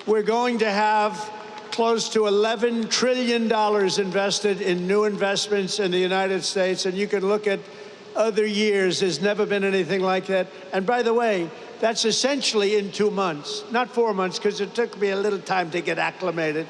C: We're going to have close to $11 trillion invested in new investments in the United States, and you can look at other years. There's never been anything like that. And by the way, that's essentially in 2 months, not 4 months, because it took me a little time to get acclimated.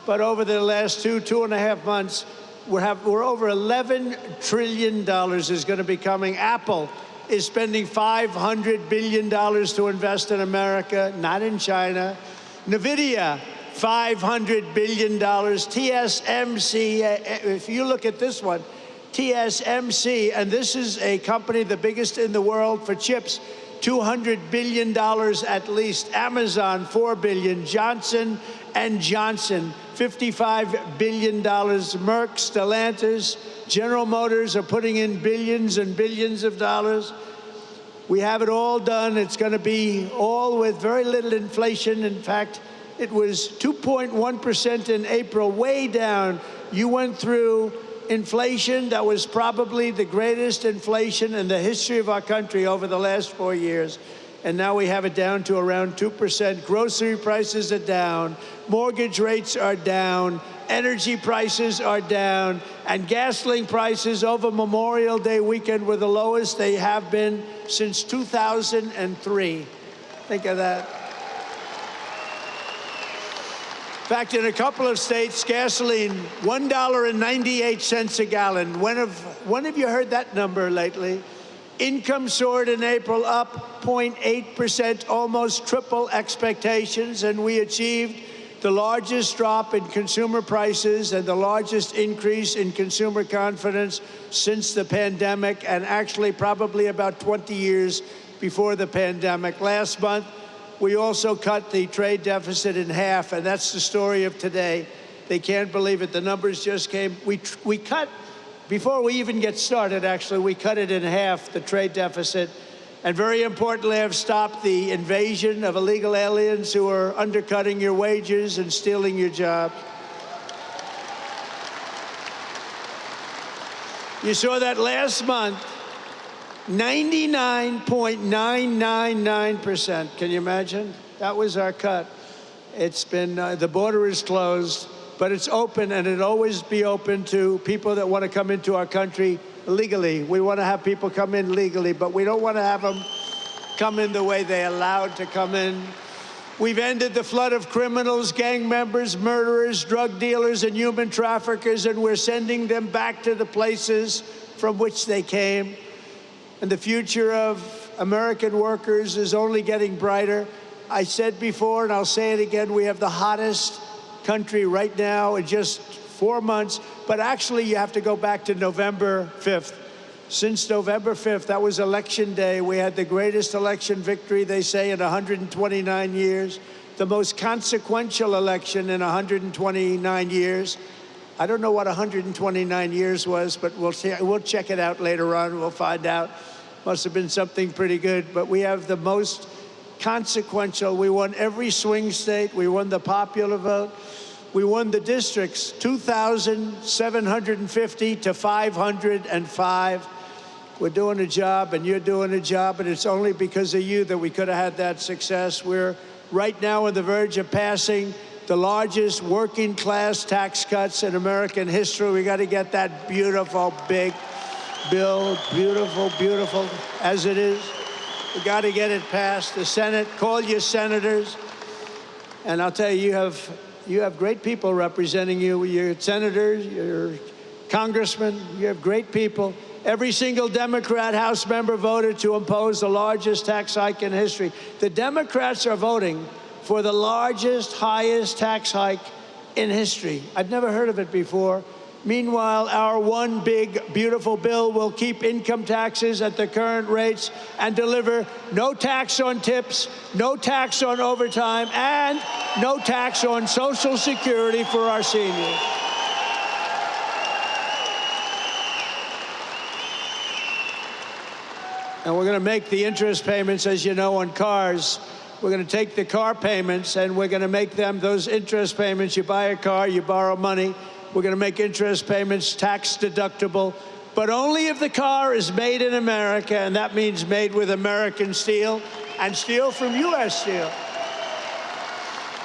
C: But over the last 2.5 months, we're over $11 trillion is going to be coming. Apple is spending $500 billion to invest in America, not in China. NVIDIA, $500 billion. TSMC, if you look at this one, TSMC, and this is a company the biggest in the world for chips, $200 billion at least. Amazon, $4 billion. Johnson & Johnson, $55 billion. Merck, Stellantis, General Motors are putting in billions and billions of dollars. We have it all done. It's going to be all with very little inflation. In fact, it was 2.1% in April, way down. You went through inflation that was probably the greatest inflation in the history of our country over the last 4 years. And now we have it down to around 2%. Grocery prices are down. Mortgage rates are down. Energy prices are down. And gasoline prices over Memorial Day weekend were the lowest they have been since 2003. Think of that. In fact, in a couple of states, gasoline, $1.98 a gallon. When have you heard that number lately? Income soared in April, up 0.8%, almost triple expectations, and we achieved the largest drop in consumer prices and the largest increase in consumer confidence since the pandemic, and actually probably about 20 years before the pandemic. Last month, we also cut the trade deficit in half, and that's the story of today. They can't believe it. The numbers just came. We cut, before we even get started, actually, we cut it in half, the trade deficit. And very importantly, have stopped the invasion of illegal aliens who are undercutting your wages and stealing your jobs. You saw that last month. 99.999%. Can you imagine? That was our cut. It's been, the border is closed, but it's open, and it'll always be open to people that want to come into our country legally. We want to have people come in legally, but we don't want to have them come in the way they're allowed to come in. We've ended the flood of criminals, gang members, murderers, drug dealers, and human traffickers, and we're sending them back to the places from which they came. And the future of American workers is only getting brighter. I said before, and I'll say it again, we have the hottest country right now in just 4 months. But actually, you have to go back to November 5th. Since November 5th, that was election day, we had the greatest election victory, they say, in 129 years, the most consequential election in 129 years. I don't know what 129 years was, but we'll check it out later on. We'll find out. Must have been something pretty good. But we have the most consequential. We won every swing state. We won the popular vote. We won the districts, 2,750 to 505. We're doing a job, and you're doing a job, and it's only because of you that we could have had that success. We're right now on the verge of passing the largest working class tax cuts in American history. We got to get that beautiful, big bill, beautiful, beautiful as it is. We got to get it passed. The Senate, call your senators. And I'll tell you, you have great people representing you. Your senators, your congressmen, you have great people. Every single Democrat House member voted to impose the largest tax hike in history. The Democrats are voting for the largest, highest tax hike in history. I've never heard of it before. Meanwhile, our one big, beautiful bill will keep income taxes at the current rates and deliver no tax on tips, no tax on overtime, and no tax on Social Security for our seniors. And we're going to make the interest payments, as you know, on cars. We're going to take the car payments, and we're going to make them, those interest payments, you buy a car, you borrow money, we're going to make interest payments tax deductible, but only if the car is made in America, and that means made with American steel and steel from U.S. Steel.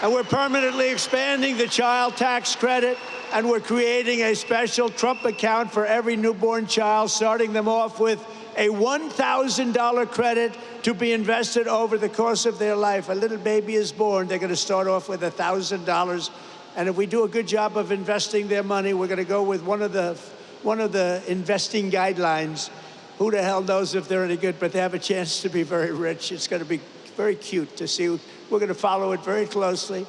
C: And we're permanently expanding the child tax credit, and we're creating a special Trump account for every newborn child, starting them off with a $1,000 credit to be invested over the course of their life. A little baby is born, they're going to start off with $1,000. And if we do a good job of investing their money, we're going to go with one of the investing guidelines. Who the hell knows if they're any good, but they have a chance to be very rich. It's going to be very cute to see. We're going to follow it very closely.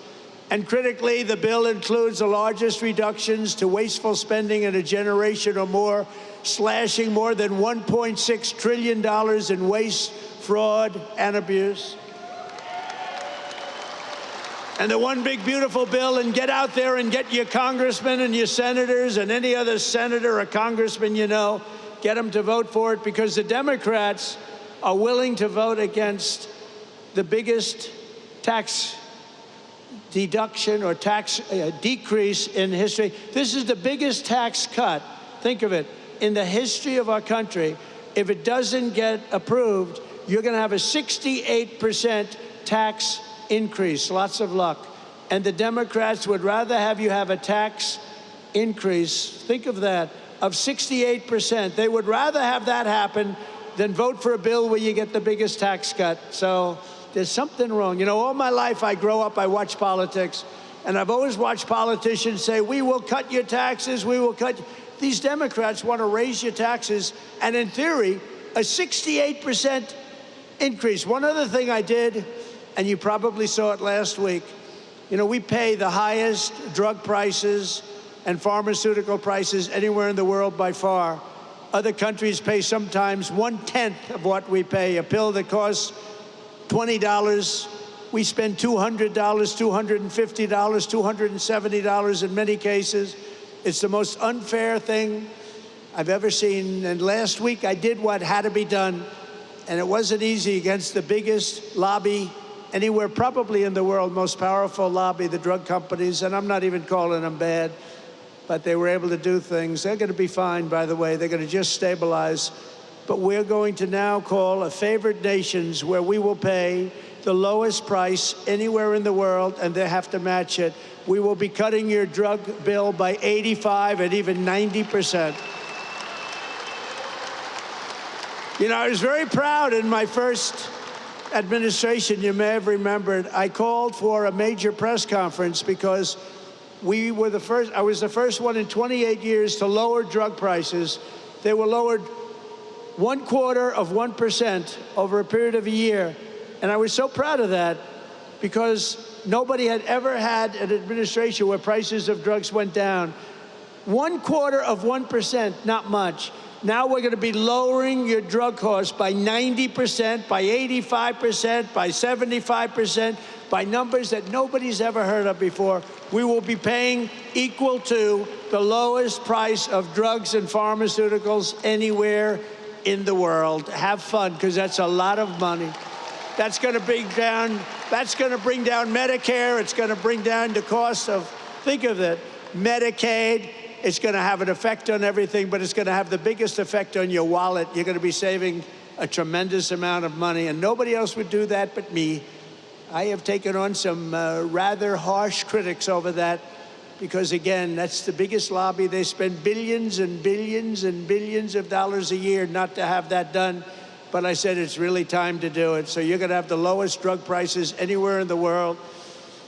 C: And critically, the bill includes the largest reductions to wasteful spending in a generation or more, slashing more than $1.6 trillion in waste, fraud, and abuse. And the one big beautiful bill, and get out there and get your congressmen and your senators and any other senator or congressman you know, get them to vote for it, because the Democrats are willing to vote against the biggest tax deduction or tax decrease in history. This is the biggest tax cut, think of it, in the history of our country. If it doesn't get approved, you're going to have a 68% tax increase. Lots of luck. And the Democrats would rather have you have a tax increase, think of that, of 68%. They would rather have that happen than vote for a bill where you get the biggest tax cut. So There's something wrong. You know, all my life I grow up, I watch politics, and I've always watched politicians say, we will cut your taxes, we will cut. These Democrats want to raise your taxes, and in theory, a 68% increase. One other thing I did, and you probably saw it last week, you know, we pay the highest drug prices and pharmaceutical prices anywhere in the world by far. Other countries pay sometimes 1/10 of what we pay. A pill that costs $20, we spend $200, $250, $270 in many cases. It's the most unfair thing I've ever seen. And last week I did what had to be done, and it wasn't easy against the biggest lobby anywhere probably in the world, most powerful lobby, the drug companies, and I'm not even calling them bad, but they were able to do things. They're going to be fine, by the way. They're going to just stabilize. But we're going to now call a favored nations where we will pay the lowest price anywhere in the world, and they have to match it. We will be cutting your drug bill by 85 and even 90%. You know, I was very proud in my first administration. You may have remembered, I called for a major press conference because we were the first, I was the first one in 28 years to lower drug prices. They were lowered 0.25% over a period of a year. And I was so proud of that because nobody had ever had an administration where prices of drugs went down. 0.25%, not much. Now we're going to be lowering your drug costs by 90%, by 85%, by 75%, by numbers that nobody's ever heard of before. We will be paying equal to the lowest price of drugs and pharmaceuticals anywhere in the world. Have fun, because that's a lot of money. That's going to bring down Medicare. It's going to bring down the cost of, think of it, Medicaid. It's going to have an effect on everything, but it's going to have the biggest effect on your wallet. You're going to be saving a tremendous amount of money, and nobody else would do that but me. I have taken on some rather harsh critics over that because, again, that's the biggest lobby. They spend billions and billions and billions of dollars a year not to have that done. But I said it's really time to do it. So you're going to have the lowest drug prices anywhere in the world.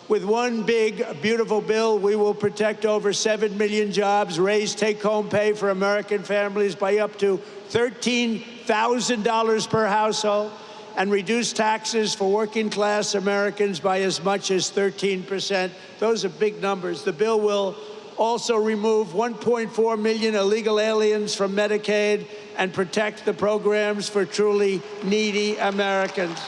C: With one big, beautiful bill, we will protect over 7 million jobs, raise take-home pay for American families by up to $13,000 per household, and reduce taxes for working-class Americans by as much as 13%. Those are big numbers. The bill will also remove 1.4 million illegal aliens from Medicaid and protect the programs for truly needy Americans.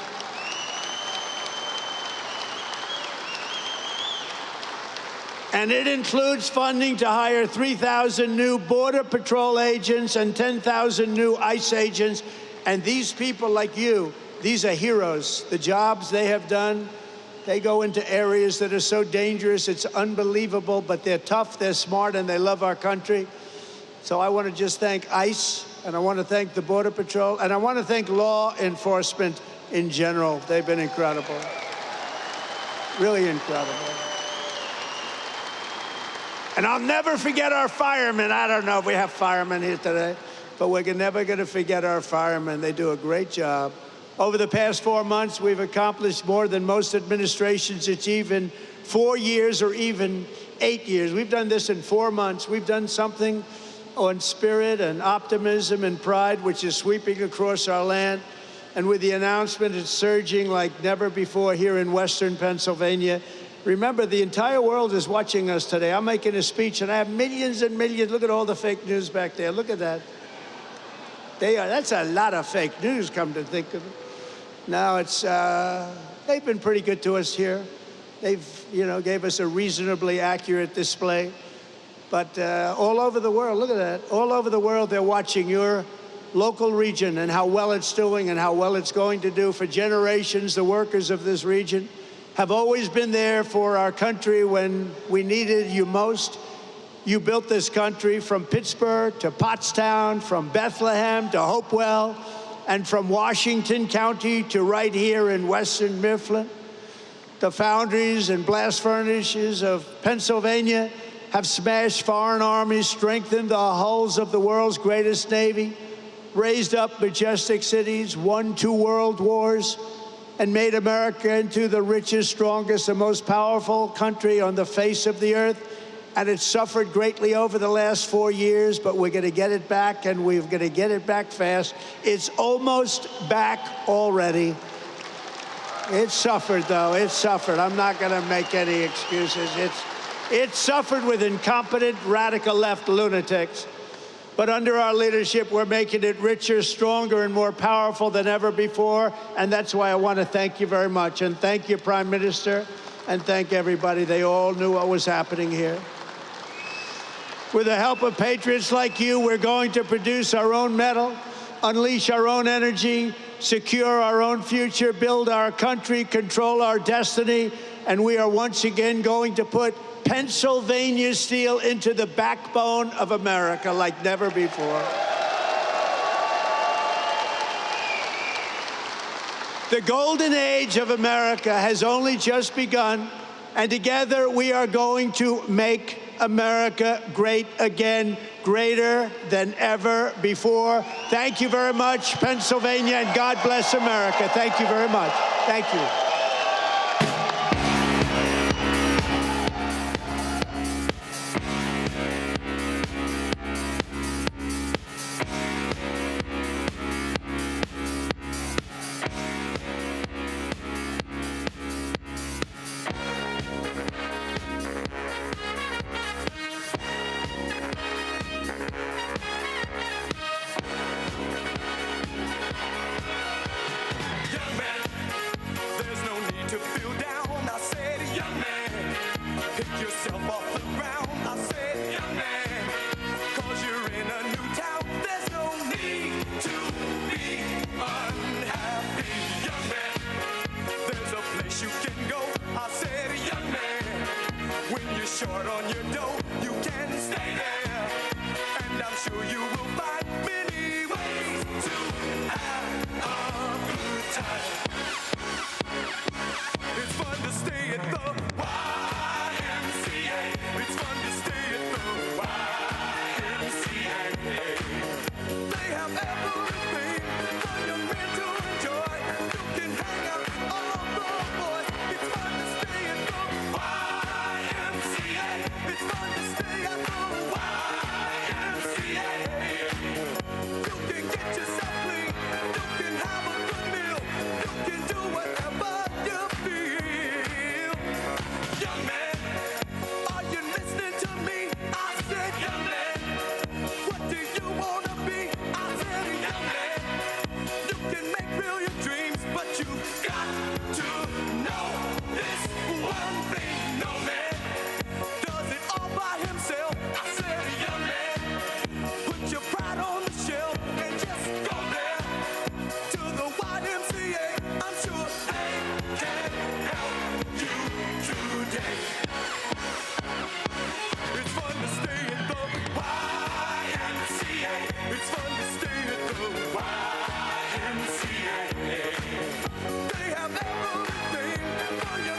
C: And it includes funding to hire 3,000 new Border Patrol agents and 10,000 new ICE agents. And these people like you, these are heroes. The jobs they have done, they go into areas that are so dangerous, it's unbelievable, but they're tough, they're smart, and they love our country. So I want to just thank ICE, and I want to thank the Border Patrol, and I want to thank law enforcement in general. They've been incredible. Really incredible. And I'll never forget our firemen. I don't know if we have firemen here today, but we're never going to forget our firemen. They do a great job. Over the past 4 months, we've accomplished more than most administrations achieve in 4 years or even 8 years. We've done this in 4 months. We've done something on spirit and optimism and pride, which is sweeping across our land. And with the announcement, it's surging like never before here in Western Pennsylvania. Remember, the entire world is watching us today. I'm making a speech, and I have millions and millions. Look at all the fake news back there. Look at that. That's a lot of fake news, come to think of it. Now, they've been pretty good to us here. They've, gave us a reasonably accurate display. But all over the world, look at that. All over the world, they're watching your local region and how well it's doing and how well it's going to do. For generations, the workers of this region have always been there for our country when we needed you most. You built this country from Pittsburgh to Pottstown, from Bethlehem to Hopewell, and from Washington County to right here in Western Mifflin. The foundries and blast furnaces of Pennsylvania have smashed foreign armies, strengthened the hulls of the world's greatest navy, raised up majestic cities, won 2 world wars, and made America into the richest, strongest, and most powerful country on the face of the earth. And it suffered greatly over the last 4 years, but we're going to get it back, and we're going to get it back fast. It's almost back already. It suffered, though. It suffered. I'm not going to make any excuses. It suffered with incompetent, radical left lunatics. But under our leadership, we're making it richer, stronger, and more powerful than ever before. And that's why I want to thank you very much. And thank you, Prime Minister, and thank everybody. They all knew what was happening here. With the help of patriots like you, we're going to produce our own metal, unleash our own energy, secure our own future, build our country, control our destiny, and we are once again going to put Pennsylvania steel into the backbone of America like never before. The golden age of America has only just begun, and together we are going to make America great again, greater than ever before. Thank you very much, Pennsylvania, and God bless America. Thank you very much. Thank you.
B: Short on your dough, you can stay there, and I'm sure you will find many ways to have a good time. It's fun to stay at the YMCA. It's fun to stay at the YMCA. They have everything for young men to enjoy. You can hang out with all the boys. It's fun to stay at the YMCA. It's fun to stay at the YMCA. You can get yourself clean. You can have a good meal. You can do whatever you feel. Young man, are you listening to me? I said, young man, what do you want to be? I said, young man, you can make real your dreams, but you've got to know this one thing. No man does it all by himself. I said, young man, put your pride on the shelf and just go there to the YMCA. I'm sure they can help you today. It's fun to stay at the YMCA. It's fun to stay at the YMCA.